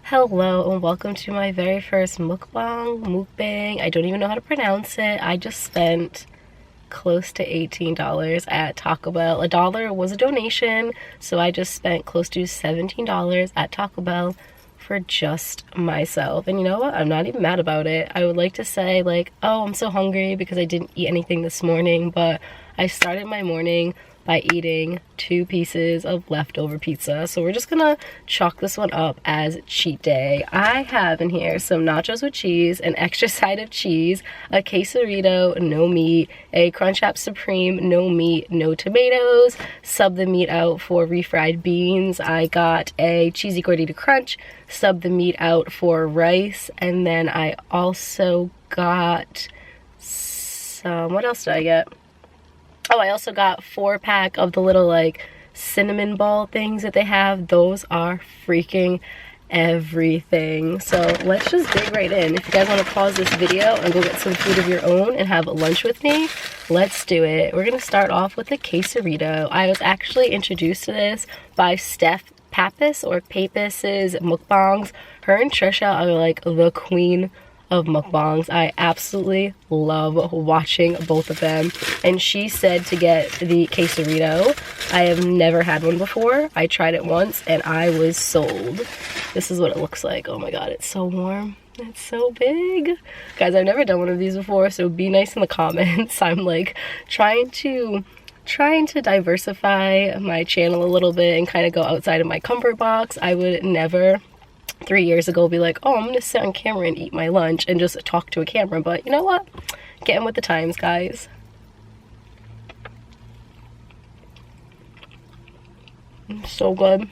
Hello and welcome to my very first mukbang. I don't even know how to pronounce it. I just spent close to $18 at Taco Bell. $1 was a donation, so I just spent close to $17 at Taco Bell for just myself. And you know what? I'm not even mad about it. I would like to say like, oh, I'm so hungry because I didn't eat anything this morning, but I started my morning by eating 2 pieces of leftover pizza. So we're just gonna chalk this one up as cheat day. I have in here some nachos with cheese, an extra side of cheese, a quesarito, no meat, a Crunch Wrap Supreme, no meat, no tomatoes, sub the meat out for refried beans. I got a cheesy gordita crunch, sub the meat out for rice, and then I also got some, what else did I get? Oh, I also got 4-pack of the little like cinnamon ball things that they have. Those are freaking everything. So let's just dig right in. If you guys want to pause this video and go get some food of your own and have lunch with me, let's do it. We're gonna start off with a quesarito. I was actually introduced to this by Steph Pappas or Papas's mukbangs. Her and Trisha are like the queen of mukbangs. I absolutely love watching both of them, and she said to get the quesarito. I have never had one before. I tried it once and I was sold. This is what it looks like. Oh my god, it's so warm. It's so big. Guys, I've never done one of these before, so be nice in the comments. I'm like trying to diversify my channel a little bit and kind of go outside of my comfort box. I would never 3 years ago be like, oh, I'm gonna sit on camera and eat my lunch and just talk to a camera. But you know what? Getting with the times, guys. So good.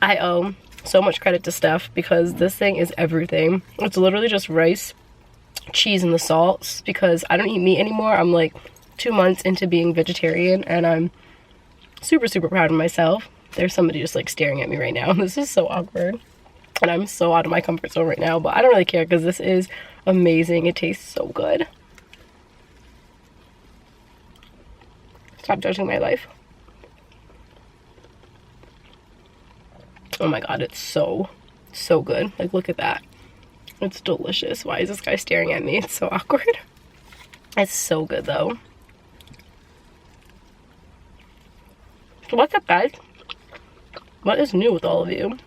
I owe so much credit to Steph because this thing is everything. It's literally just rice, cheese, and the salts because I don't eat meat anymore. I'm like 2 months into being vegetarian and I'm super proud of myself. There's somebody just like staring at me right now. This is so awkward. And I'm so out of my comfort zone right now, but I don't really care because this is amazing. It tastes so good. Stop judging my life. Oh my god, it's so good. Like, look at that. It's delicious. Why is this guy staring at me? It's so awkward. It's so good though. So what's up, guys? What is new with all of you?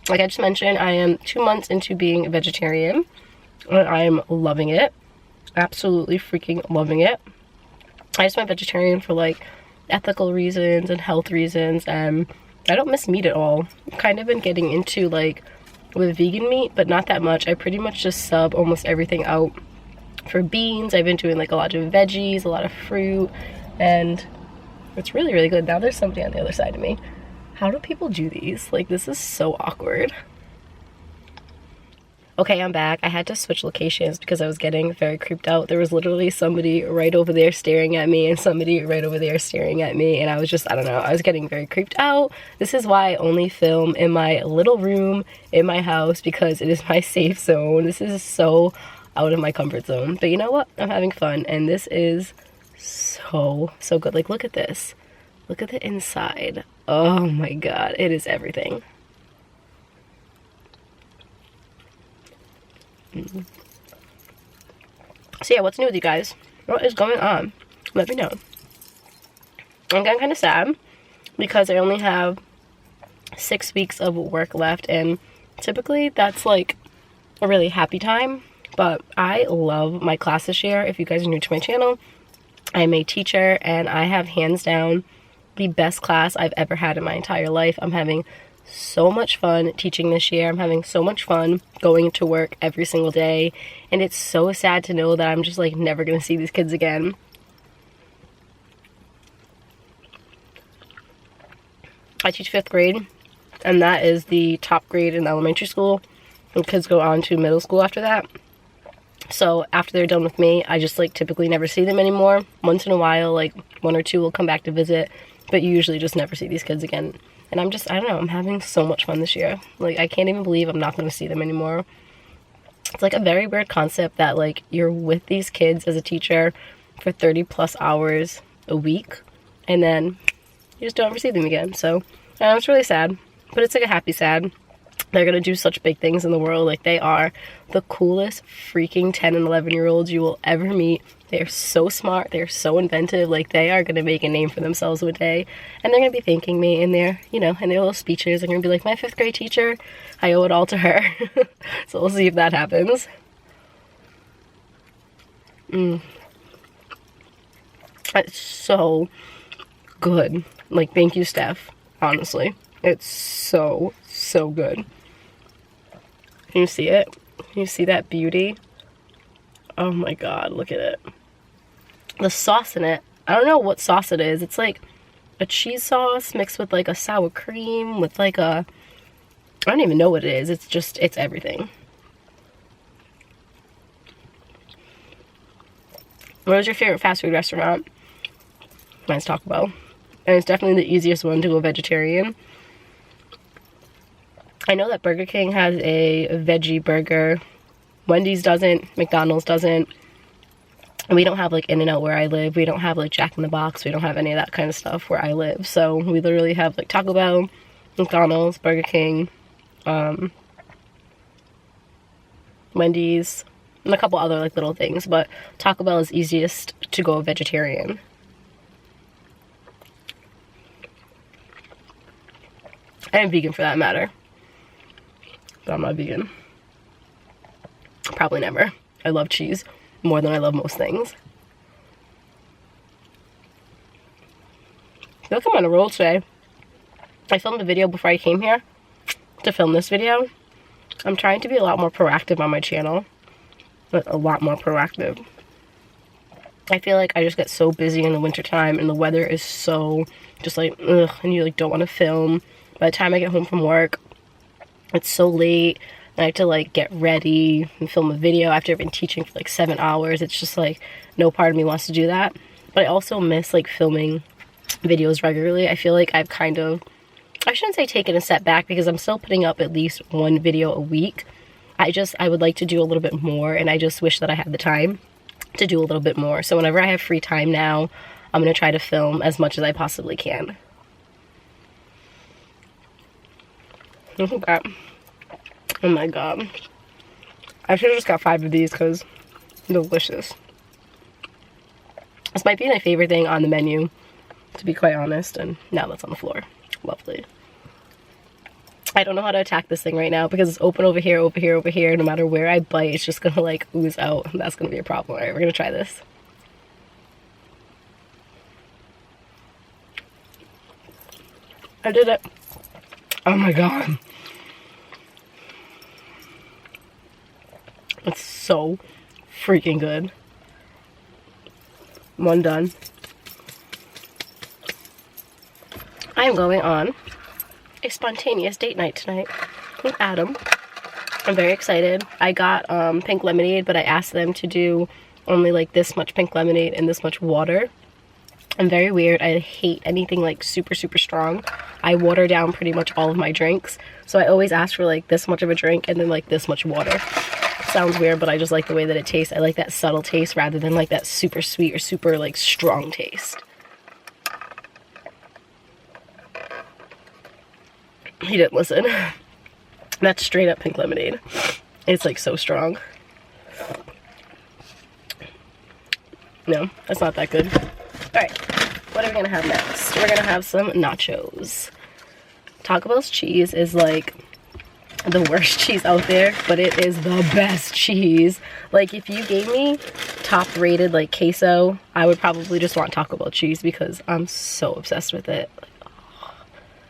Like I just mentioned, I am 2 months into being a vegetarian and I am loving it. Absolutely freaking loving it. I just went vegetarian for like ethical reasons and health reasons, and I don't miss meat at all. I've kind of been getting into like with vegan meat, but not that much. I pretty much just sub almost everything out for beans. I've been doing like a lot of veggies, a lot of fruit, and it's really good. Now there's somebody on the other side of me. How do people do these? Like, this is so awkward. Okay, I'm back. I had to switch locations because I was getting very creeped out. There was literally somebody right over there staring at me and somebody right over there staring at me, and I was just, I don't know, I was getting very creeped out. This is why I only film in my little room in my house, because it is my safe zone. This is so out of my comfort zone. But you know what? I'm having fun, and this is so good. Like, look at this. Look at the inside. Oh my god, it is everything. So yeah, what's new with you guys? What is going on? Let me know. I'm getting kind of sad because I only have 6 weeks of work left, and typically that's like a really happy time, but I love my class this year. If you guys are new to my channel, I'm a teacher and I have hands down the best class I've ever had in my entire life. I'm having so much fun teaching this year. I'm having so much fun going to work every single day, and it's so sad to know that I'm just like never gonna see these kids again. I teach 5th grade, and that is the top grade in elementary school, and kids go on to middle school after that. So after they're done with me, I just like typically never see them anymore. Once in a while, like 1 or 2 will come back to visit, but you usually just never see these kids again. And I'm just, I don't know, I'm having so much fun this year. Like, I can't even believe I'm not going to see them anymore. It's like a very weird concept that like you're with these kids as a teacher for 30+ hours a week, and then you just don't ever see them again. So it's really sad, but it's like a happy sad. They're gonna do such big things in the world. Like, they are the coolest freaking 10 and 11-year-olds you will ever meet. They're so smart, they're so inventive. Like, they are gonna make a name for themselves one day, and they're gonna be thanking me in their, you know, in their little speeches. They're gonna be like, my 5th grade teacher, I owe it all to her. So we'll see if that happens. It's so good. Like, thank you, Steph, honestly. It's so good. Can you see it? Can you see that beauty? Oh my god, look at it. The sauce in it, I don't know what sauce it is. It's like a cheese sauce mixed with like a sour cream with like a, I don't even know what it is. It's just, it's everything. What is your favorite fast food restaurant? Mine's Taco Bell. And it's definitely the easiest one to go vegetarian. I know that Burger King has a veggie burger. Wendy's doesn't. McDonald's doesn't. And we don't have like In-N-Out where I live. We don't have like Jack in the Box. We don't have any of that kind of stuff where I live. So we literally have like Taco Bell, McDonald's, Burger King, Wendy's, and a couple other like little things. But Taco Bell is easiest to go vegetarian. And vegan for that matter. But I'm not vegan. Probably never. I love cheese more than I love most things. I feel like I'm on a roll today. I filmed a video before I came here to film this video. I'm trying to be a lot more proactive on my channel. But a lot more proactive. I feel like I just get so busy in the wintertime and the weather is so just like, ugh, and you like don't want to film. By the time I get home from work, it's so late, and I have to like get ready and film a video after I've been teaching for like 7 hours. It's just like, no part of me wants to do that. But I also miss like filming videos regularly. I feel like I've kind of, I shouldn't say taken a step back, because I'm still putting up at least one video a week. I would like to do a little bit more, and I just wish that I had the time to do a little bit more. So whenever I have free time now, I'm going to try to film as much as I possibly can. Look at that. Oh my god. I should have just got 5 of these because delicious. This might be my favorite thing on the menu, to be quite honest, and now that's on the floor. Lovely. I don't know how to attack this thing right now because it's open over here, over here, over here. No matter where I bite, it's just gonna like ooze out, and that's gonna be a problem. Alright, we're gonna try this. I did it. Oh my god. It's so freaking good. One done. I am going on a spontaneous date night tonight with Adam. I'm very excited. I got pink lemonade, but I asked them to do only like this much pink lemonade and this much water. I'm very weird. I hate anything like super strong. I water down pretty much all of my drinks, so I always ask for like this much of a drink and then like this much water. Sounds weird, but I just like the way that it tastes. I like that subtle taste rather than like that super sweet or super like strong taste. He didn't listen. That's straight up pink lemonade. It's like so strong. No, that's not that good. Alright, what are we gonna have next? We're gonna have some nachos. Taco Bell's cheese is like the worst cheese out there, but it is the best cheese. Like, if you gave me top rated like queso, I would probably just want Taco Bell cheese because I'm so obsessed with it.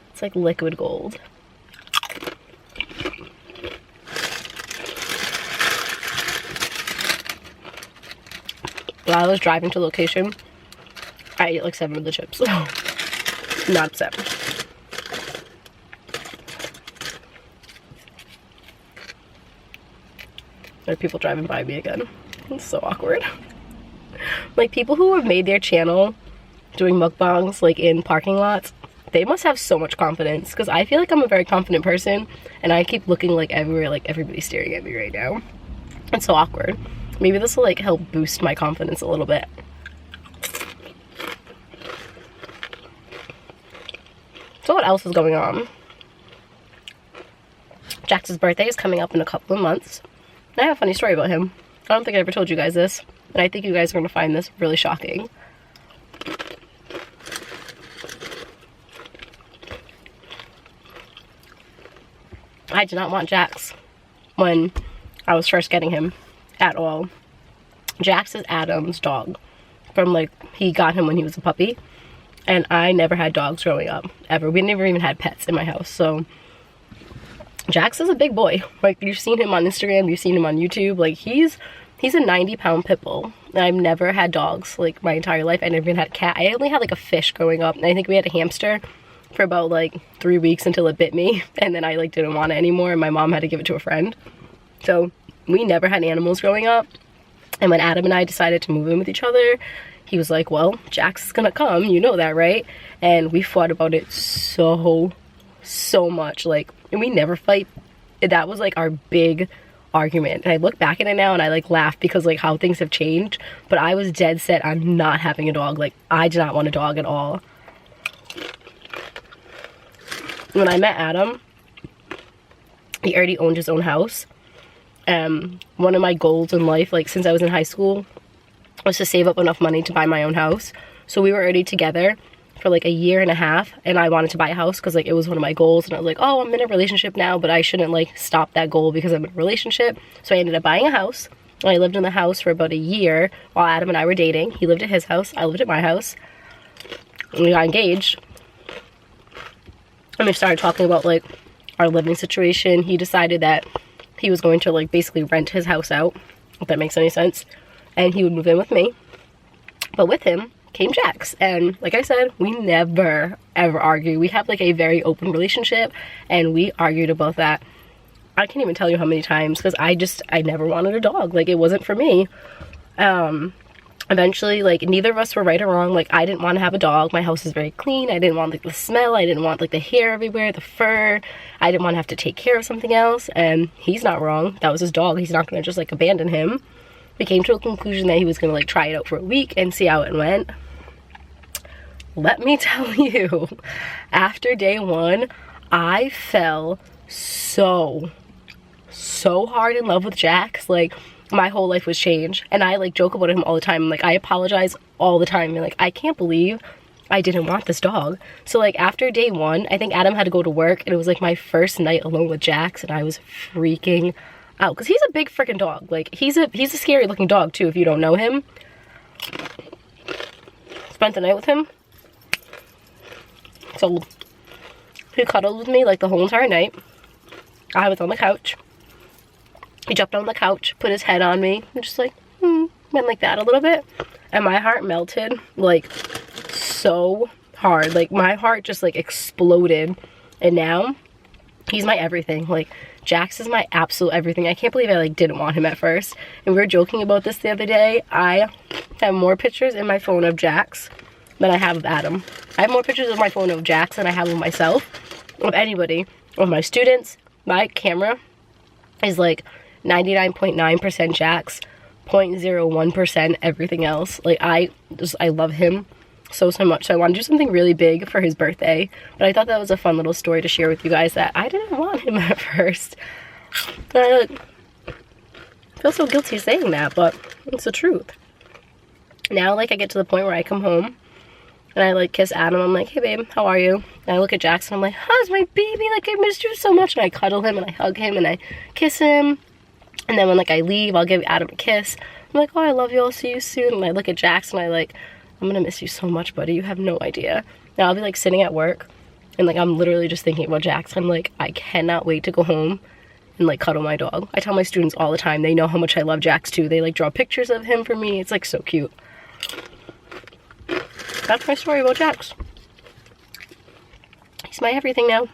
It's like liquid gold. While I was driving to location, I ate like 7 of the chips. Not upset. There are people driving by me again. It's so awkward. Like, people who have made their channel doing mukbangs like in parking lots, they must have so much confidence, because I feel like I'm a very confident person and I keep looking like everywhere, like everybody's staring at me right now. It's so awkward. Maybe this will like help boost my confidence a little bit. So what else is going on? Jax's birthday is coming up in a couple of months. And I have a funny story about him. I don't think I ever told you guys this, and I think you guys are going to find this really shocking. I did not want Jax when I was first getting him at all. Jax is Adam's dog from like, he got him when he was a puppy, and I never had dogs growing up, ever. We never even had pets in my house, so Jax is a big boy. Like, you've seen him on Instagram, you've seen him on YouTube. Like, he's a 90-pound pit bull. I've never had dogs like my entire life. I never even had a cat. I only had like a fish growing up, and I think we had a hamster for about like 3 weeks until it bit me, and then I like didn't want it anymore, and my mom had to give it to a friend. So we never had animals growing up. And when Adam and I decided to move in with each other, he was like, well, Jax is gonna come, you know that, right? And we fought about it so much. Like, and we never fight. That was like our big argument. And I look back at it now and I like laugh because like how things have changed. But I was dead set on not having a dog. Like, I did not want a dog at all. When I met Adam, he already owned his own house. One of my goals in life, like since I was in high school, was to save up enough money to buy my own house. So we were already together for like a year and a half, and I wanted to buy a house because like it was one of my goals, and I was like, oh, I'm in a relationship now, but I shouldn't like stop that goal because I'm in a relationship. So I ended up buying a house, and I lived in the house for about a year while Adam and I were dating. He lived at his house, I lived at my house, and we got engaged. And we started talking about like our living situation. He decided that he was going to like basically rent his house out, if that makes any sense, and he would move in with me. But with him came Jax, and like I said, we never ever argue. We have like a very open relationship, and we argued about that. I can't even tell you how many times, because I never wanted a dog. Like, it wasn't for me. Eventually, like, neither of us were right or wrong. Like, I didn't want to have a dog. My house is very clean. I didn't want like the smell. I didn't want like the hair everywhere, the fur. I didn't want to have to take care of something else, and he's not wrong. That was his dog. He's not gonna just like abandon him. We came to a conclusion that he was gonna like try it out for a week and see how it went. Let me tell you, after day one, I fell so hard in love with Jax. Like, my whole life was changed, and I like joke about him all the time. Like, I apologize all the time, and like, I can't believe I didn't want this dog. So like, after day one, I think Adam had to go to work, and it was like my first night alone with Jax, and I was freaking out because he's a big freaking dog. Like, he's a scary looking dog too if you don't know him. Spent the night with him. So he cuddled with me like the whole entire night. I was on the couch. He jumped on the couch, put his head on me, and just like, went like that a little bit. And my heart melted like so hard. Like, my heart just like exploded. And now he's my everything. Like, Jax is my absolute everything. I can't believe I like didn't want him at first. And we were joking about this the other day. I have more pictures in my phone of Jax than I have of Adam. I have more pictures of my phone of Jax than I have of myself, of anybody, of my students. My camera is like 99.9% Jax, 0.01% everything else. Like, I love him so much. So I want to do something really big for his birthday, but I thought that was a fun little story to share with you guys, that I didn't want him at first. I feel so guilty saying that, but it's the truth. Now, like, I get to the point where I come home and I like kiss Adam. I'm like, hey babe, how are you? And I look at Jackson, I'm like, how's my baby? Like, I missed you so much. And I cuddle him and I hug him and I kiss him. And then when like I leave, I'll give Adam a kiss. I'm like, oh, I love you, I'll see you soon. And I look at Jackson, I like, I'm gonna miss you so much, buddy, you have no idea. Now I'll be like sitting at work and like I'm literally just thinking about Jackson. I'm like, I cannot wait to go home and like cuddle my dog. I tell my students all the time, they know how much I love Jax too. They like draw pictures of him for me. It's like so cute. That's my story about Jax. He's my everything now.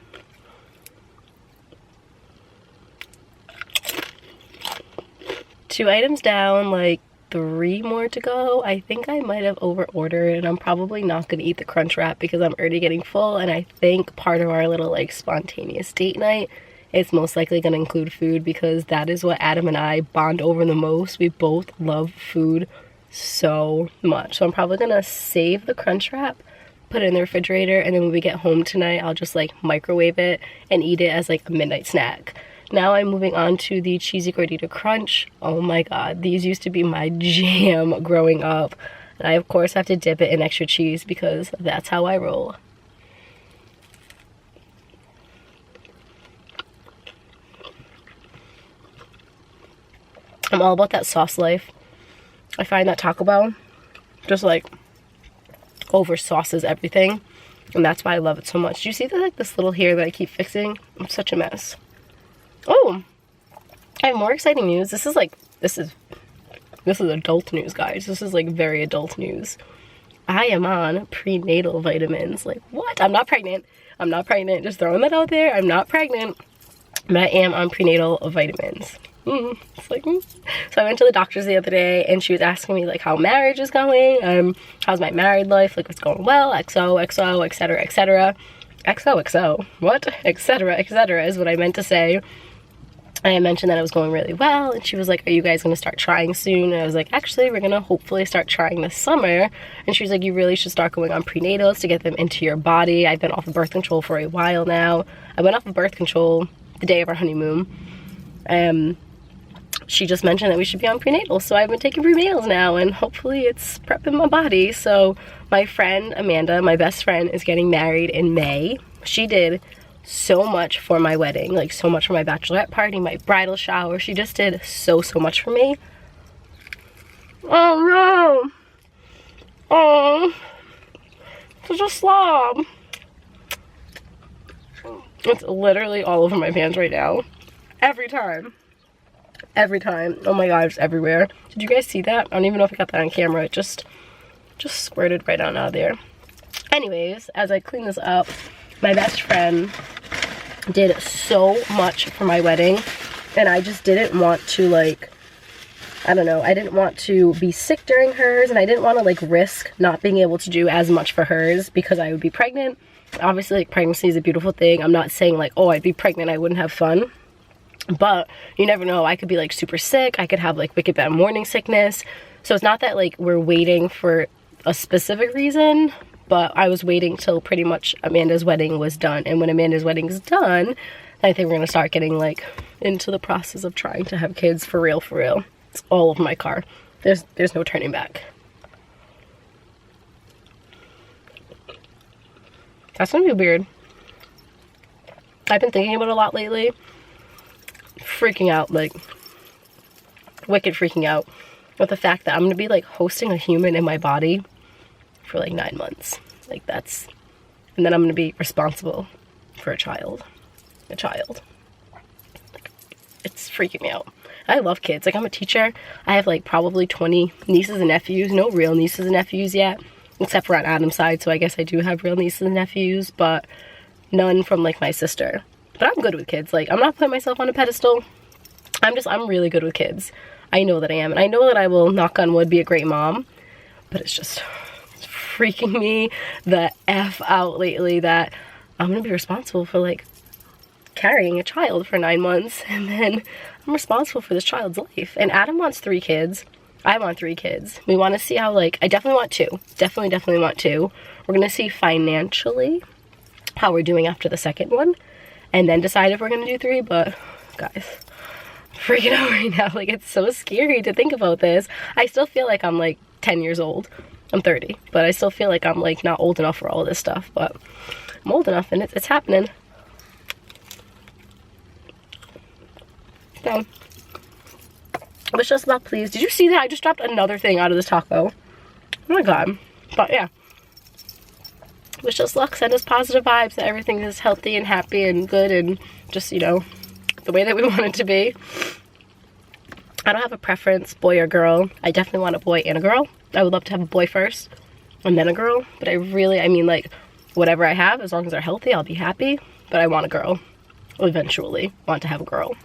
Two items down, like 3 more to go. I think I might have over ordered, and I'm probably not gonna eat the crunch wrap because I'm already getting full. And I think part of our little like spontaneous date night is most likely gonna include food, because that is what Adam and I bond over the most. We both love food so much. So I'm probably gonna save the crunch wrap, put it in the refrigerator, and then when we get home tonight, I'll just like microwave it and eat it as like a midnight snack. Now I'm moving on to the cheesy gordita crunch. Oh my god, these used to be my jam growing up. And I of course have to dip it in extra cheese because that's how I roll. I'm all about that sauce life. I find that Taco Bell just like over sauces everything, and that's why I love it so much. Do you see that, like, this little hair that I keep fixing? I'm such a mess. Oh, I have more exciting news. This is adult news, guys. This is like very adult news. I am on prenatal vitamins. Like, what? I'm not pregnant. I'm not pregnant. Just throwing that out there. I'm not pregnant, but I am on prenatal vitamins. It's like, So I went to the doctor's the other day, and she was asking me like how marriage is going, how's my married life, like what's going well, XOXO, etc, etc. XOXO, what? Etc, etc is what I meant to say. I mentioned that it was going really well, and she was like, are you guys gonna start trying soon? And I was like, actually, we're gonna hopefully start trying this summer. And she was like, you really should start going on prenatals to get them into your body. I've been off of birth control for a while now. I went off of birth control the day of our honeymoon. She just mentioned that we should be on prenatal, so I've been taking prenatals now, and hopefully it's prepping my body. So my friend Amanda, my best friend, is getting married in May. She did so much for my wedding, like so much for my bachelorette party, my bridal shower. She just did so much for me. Oh no! Oh, such a slob. It's literally all over my pants right now. Every time. Every time. Oh my god, it's everywhere. Did you guys see that? I don't even know if I got that on camera. It just squirted right on out of there. Anyways, as I clean this up, my best friend did so much for my wedding, and I just didn't want to, like, I don't know, I didn't want to be sick during hers, and I didn't want to like risk not being able to do as much for hers because I would be pregnant. Obviously, like, pregnancy is a beautiful thing. I'm not saying like, oh, I'd be pregnant, I wouldn't have fun. But you never know, I could be like super sick, I could have like wicked bad morning sickness. So it's not that like we're waiting for a specific reason, but I was waiting till pretty much Amanda's wedding was done. And when Amanda's wedding is done, I think we're gonna start getting like into the process of trying to have kids for real, for real. It's all over my car. There's no turning back. That's gonna be weird. I've been thinking about it a lot lately. Freaking out, like wicked freaking out with the fact that I'm gonna be like hosting a human in my body for like 9 months. Like, that's, and then I'm gonna be responsible for a child. Like, it's freaking me out. I love kids. Like, I'm a teacher. I have like probably 20 nieces and nephews. No real nieces and nephews yet, except for on Adam's side, so I guess I do have real nieces and nephews, but none from like my sister. But I'm good with kids. Like, I'm not putting myself on a pedestal. I'm really good with kids. I know that I am. And I know that I will, knock on wood, be a great mom. But it's just freaking me the F out lately that I'm going to be responsible for, like, carrying a child for 9 months. And then I'm responsible for this child's life. And Adam wants 3 kids. I want 3 kids. We want to see how, like, I definitely want 2. Definitely want 2. We're going to see financially how we're doing after the second one. And then decide if we're gonna do 3, but guys, I'm freaking out right now. Like, it's so scary to think about this. I still feel like I'm like 10 years old. I'm 30, but I still feel like I'm like not old enough for all this stuff, but I'm old enough and it's happening. So, wish us luck, please. Did you see that? I just dropped another thing out of this taco. Oh my god. But yeah. Wish us luck, send us positive vibes that everything is healthy and happy and good and just, you know, the way that we want it to be. I don't have a preference, boy or girl. I definitely want a boy and a girl. I would love to have a boy first and then a girl. But I mean, like, whatever I have, as long as they're healthy, I'll be happy. But I want a girl. Eventually want to have a girl.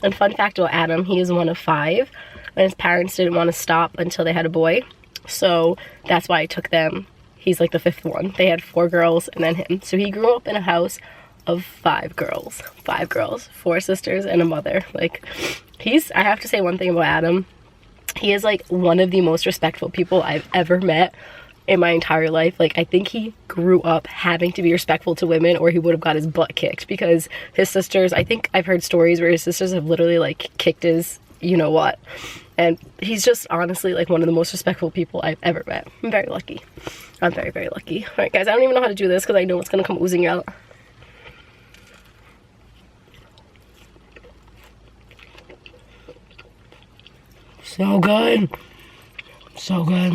And fun fact about Adam, he is one of 5. And his parents didn't want to stop until they had a boy. So that's why I took them. He's like the 5th one. They had 4 girls and then him. So he grew up in a house of 5 girls. 5 girls, 4 sisters, and a mother. Like, I have to say one thing about Adam. He is like one of the most respectful people I've ever met. in my entire life. Like, I think he grew up having to be respectful to women or he would have got his butt kicked, because his sisters, I think I've heard stories where his sisters have literally like kicked his you know what. And he's just honestly like one of the most respectful people I've ever met. I'm very lucky. I'm very, very lucky. All right, guys, I don't even know how to do this because I know it's gonna come oozing out. So good. So good.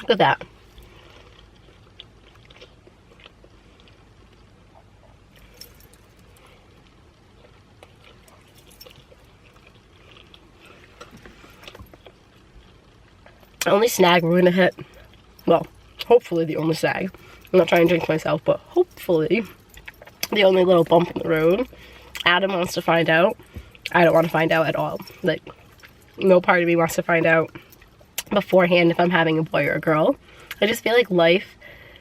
Look at that. Only snag we're gonna hit. Well, hopefully the only snag. I'm not trying to jinx myself, but hopefully the only little bump in the road. Adam wants to find out. I don't want to find out at all. Like, no part of me wants to find out beforehand if I'm having a boy or a girl. I just feel like life,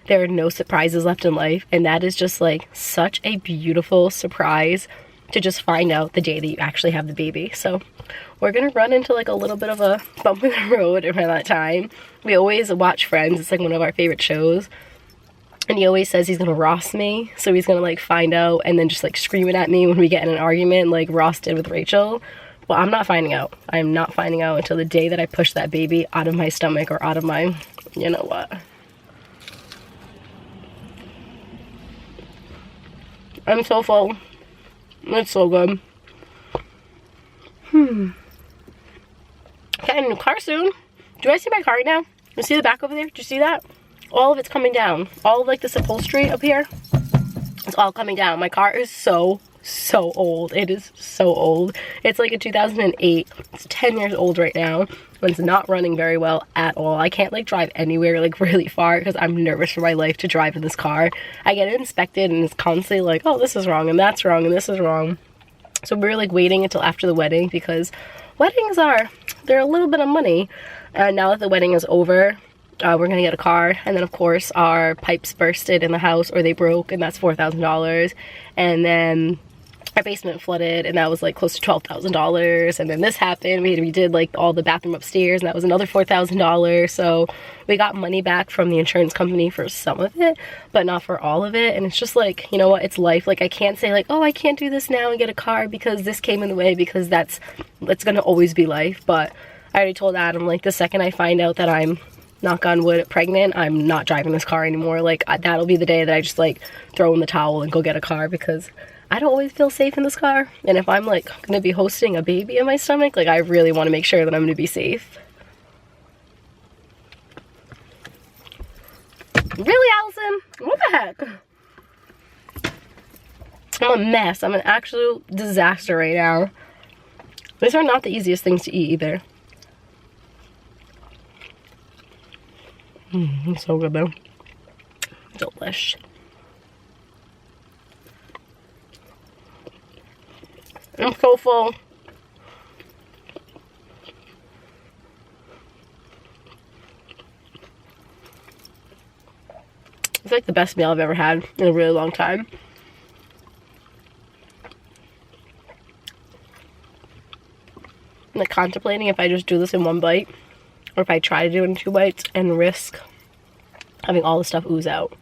there are no surprises left in life, and that is just like such a beautiful surprise to just find out the day that you actually have the baby. So we're gonna run into like a little bit of a bump in the road around that time. We always watch Friends. It's like one of our favorite shows. And he always says he's gonna Ross me. So he's gonna like find out and then just like scream it at me when we get in an argument like Ross did with Rachel. Well, I'm not finding out. I'm not finding out until the day that I push that baby out of my stomach or out of my, you know what. I'm so full. It's so good. Getting a new car soon. Do I see my car right now? You see the back over there? Do you see that? All of it's coming down. All of like this upholstery up here, it's all coming down. My car is so old. It is so old. It's like a 2008. It's 10 years old right now. And it's not running very well at all. I can't like drive anywhere like really far because I'm nervous for my life to drive in this car. I get it inspected and it's constantly like, oh, this is wrong and that's wrong and this is wrong. So we're like waiting until after the wedding because weddings they're a little bit of money. And now that the wedding is over, we're gonna get a car. And then of course our pipes bursted in the house, or they broke, and that's $4,000. And then our basement flooded, and that was like close to $12,000. And then this happened. We redid like all the bathroom upstairs, and that was another $4,000. So we got money back from the insurance company for some of it, but not for all of it. And it's just like, you know what, it's life. Like I can't say like, oh, I can't do this now and get a car because this came in the way, because it's gonna always be life. But I already told Adam, like the second I find out that I'm, knock on wood, pregnant, I'm not driving this car anymore. Like that'll be the day that I just like throw in the towel and go get a car, because I don't always feel safe in this car. And if I'm like gonna be hosting a baby in my stomach, like I really want to make sure that I'm gonna be safe. Really, Allison? What the heck? I'm a mess. I'm an absolute disaster right now. These are not the easiest things to eat either. It's so good though. Delish. I'm so full. It's like the best meal I've ever had in a really long time. I'm like contemplating if I just do this in one bite, or if I try to do it in 2 bites and risk having all the stuff ooze out.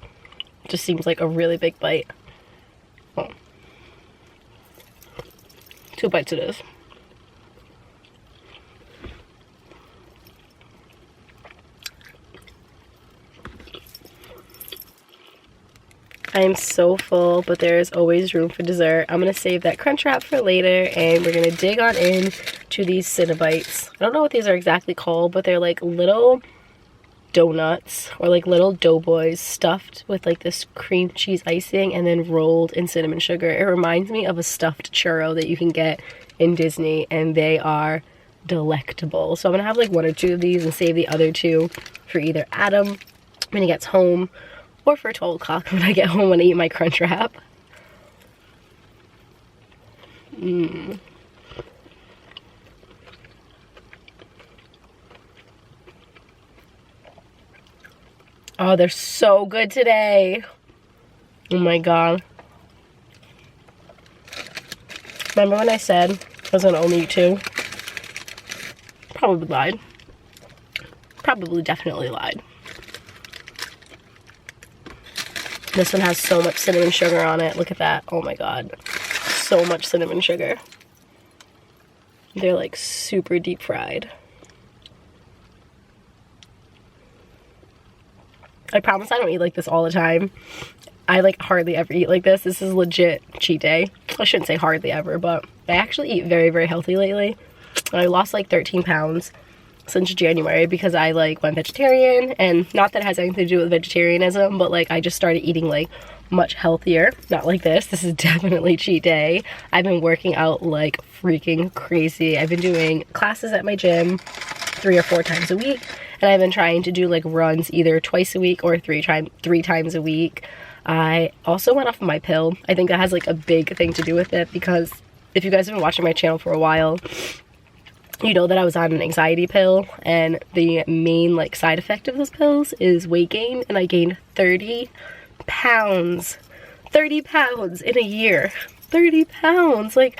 It just seems like a really big bite. Oh. 2 bites it is. I am so full, but there is always room for dessert. I'm gonna save that crunch wrap for later, and we're gonna dig on in to these Cinnabites. I don't know what these are exactly called, but they're like little donuts or like little doughboys stuffed with like this cream cheese icing and then rolled in cinnamon sugar. It reminds me of a stuffed churro that you can get in Disney, and they are delectable. So I'm gonna have like 1 or 2 of these and save the other 2 for either Adam when he gets home, or for 12 o'clock when I get home when I eat my crunch wrap. Oh, they're so good today. Oh my god. Remember when I said I was gonna only eat 2? Probably probably definitely lied. This one has so much cinnamon sugar on it. Look at that. Oh my god. So much cinnamon sugar. They're like super deep fried. I promise I don't eat like this all the time. I like hardly ever eat like this. This is legit cheat day. I shouldn't say hardly ever, but I actually eat very, very healthy lately. I lost like 13 pounds since January because I like went vegetarian, and not that it has anything to do with vegetarianism, but like I just started eating like much healthier. Not like this. This is definitely cheat day. I've been working out like freaking crazy. I've been doing classes at my gym 3 or 4 times a week, and I've been trying to do like runs either twice a week or three times a week. I also went off of my pill. I think that has like a big thing to do with it, because if you guys have been watching my channel for a while, you know that I was on an anxiety pill, and the main like side effect of those pills is weight gain, and I gained 30 pounds. 30 pounds in a year. 30 pounds. Like,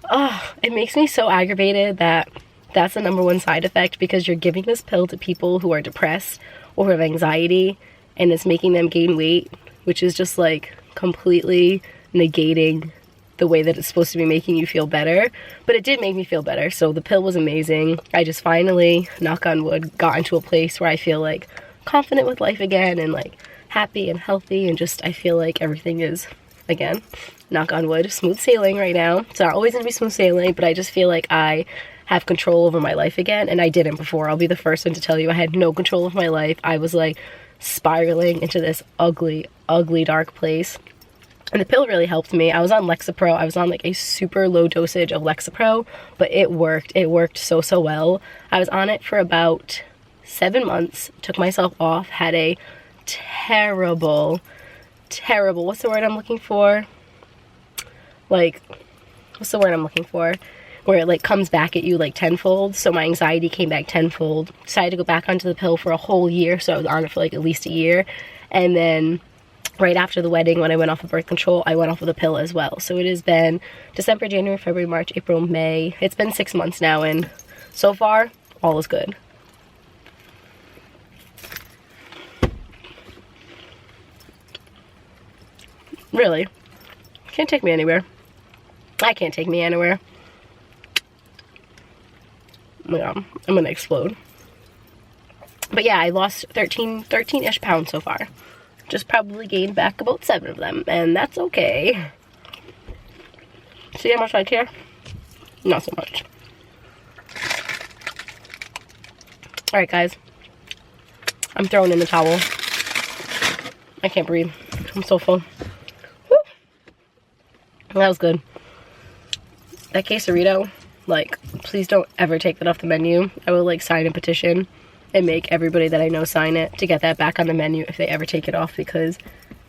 oh, it makes me so aggravated that that's the #1 side effect, because you're giving this pill to people who are depressed or who have anxiety, and it's making them gain weight, which is just like completely negating the way that it's supposed to be making you feel better. But it did make me feel better, so the pill was amazing. I just finally, knock on wood, got into a place where I feel like confident with life again, and like happy and healthy, and just I feel like everything is, again, knock on wood, smooth sailing right now. It's not always gonna be smooth sailing, but I just feel like I have control over my life again, and I didn't before. I'll be the first one to tell you I had no control of my life. I was like spiraling into this ugly, ugly dark place. And the pill really helped me. I was on Lexapro. I was on like a super low dosage of Lexapro, but it worked. It worked so, so well. I was on it for about 7 months, took myself off, had a terrible, what's the word I'm looking for? Like, what's the word I'm looking for? Where it like comes back at you like tenfold. So my anxiety came back tenfold. Decided to go back onto the pill for a whole year. So I was on it for like at least a year. And then right after the wedding, when I went off of birth control, I went off of the pill as well. So it has been December, January, February, March, April, May. It's been 6 months now, and so far, all is good. Really. Can't take me anywhere. I can't take me anywhere. Oh my god, I'm gonna explode. But yeah, I lost 13-ish pounds so far. Just probably gained back about 7 of them, and that's okay. See how much I care? Not so much. Alright guys, I'm throwing in the towel. I can't breathe. I'm so full. Woo. That was good. That quesarito, like, please don't ever take that off the menu. I will like sign a petition and make everybody that I know sign it to get that back on the menu if they ever take it off, because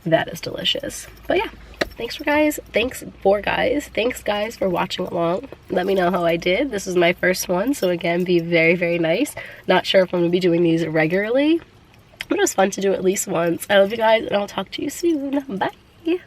that is delicious. But yeah, thanks guys for watching along. Let me know how I did. This is my first one, so again, be very, very nice. Not sure if I'm gonna be doing these regularly, but it was fun to do at least once. I love you guys, and I'll talk to you soon. Bye.